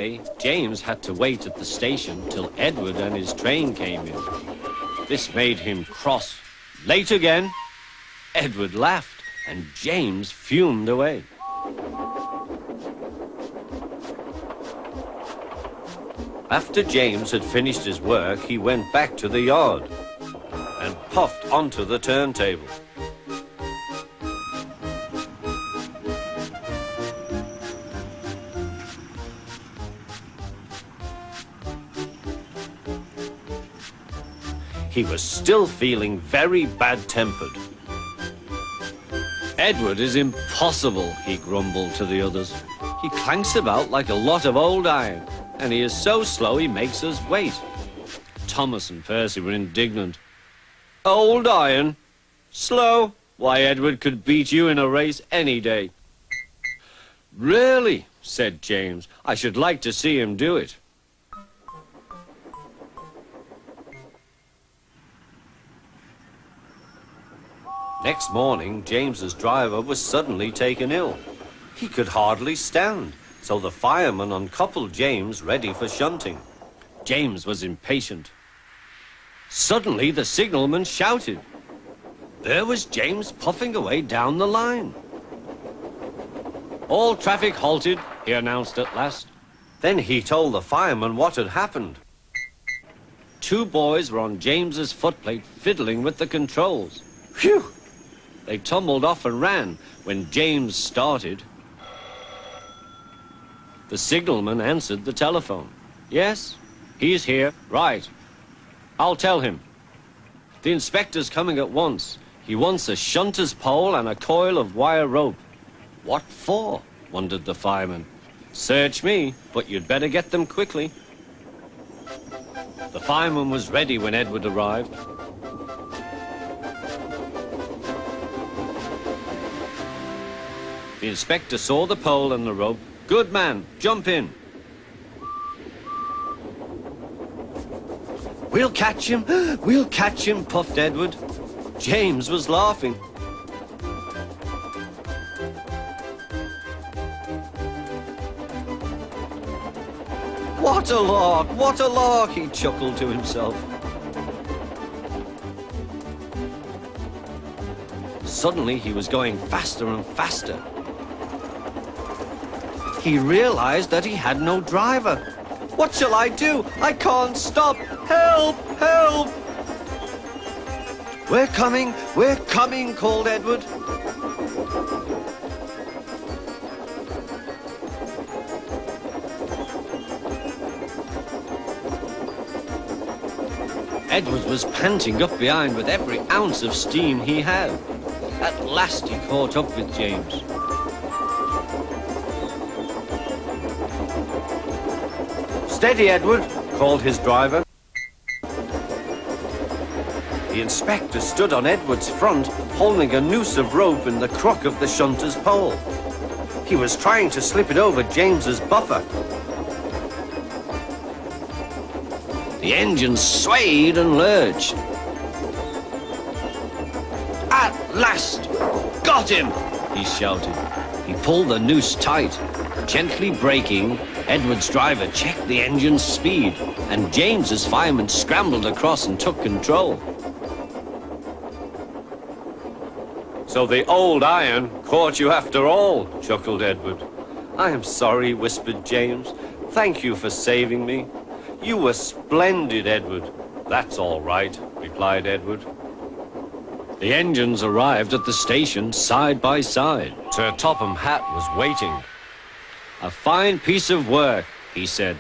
day, James had to wait at the station till Edward and his train came in. This made him cross. Late again? Edward laughed, and James fumed away. After James had finished his work, he went back to the yard and puffed onto the turntable. He was still feeling very bad-tempered. "Edward is impossible," he grumbled to the others. "He clanks about like a lot of old iron, and he is so slow he makes us wait." Thomas and Percy were indignant. "Old iron? Slow? Why, Edward could beat you in a race any day." "Really?" said James. "I should like to see him do it." Next morning, James's driver was suddenly taken ill. He could hardly stand, so the fireman uncoupled James, ready for shunting. James was impatient. Suddenly, the signalman shouted. There was James puffing away down the line. "All traffic halted," he announced at last. Then he told the fireman what had happened. 2 boys were on James's footplate fiddling with the controls. Phew! They tumbled off and ran when James started. The signalman answered the telephone. "Yes, he's here. Right. I'll tell him. The inspector's coming at once. He wants a shunter's pole and a coil of wire rope." "What for?" wondered the fireman. "Search me, but you'd better get them quickly." The fireman was ready when Edward arrived. The inspector saw the pole and the rope. "Good man, jump in." We'll catch him, puffed Edward. James was laughing. What a lark, he chuckled to himself. Suddenly, he was going faster and faster. He realized that he had no driver. "What shall I do? I can't stop! Help! Help!" We're coming, called Edward. Edward was panting up behind with every ounce of steam he had. At last he caught up with James. "Steady, Edward," called his driver. The inspector stood on Edward's front, holding a noose of rope in the crook of the shunter's pole. He was trying to slip it over James's buffer. The engine swayed and lurched. "At last! Got him!" he shouted. He pulled the noose tight. Gently braking, Edward's driver checked the engine's speed, and James's fireman scrambled across and took control. "So the old iron caught you after all," chuckled Edward. "I am sorry," whispered James. "Thank you for saving me." "You were splendid, Edward." "That's all right," replied Edward. The engines arrived at the station side by side. Sir Topham Hatt was waiting. "A fine piece of work," he said.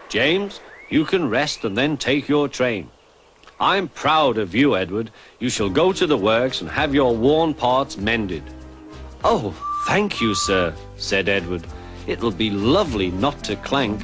"James, you can rest and then take your train. I'm proud of you, Edward. You shall go to the works and have your worn parts mended." "Oh, thank you, sir," said Edward. "It'll be lovely not to clank."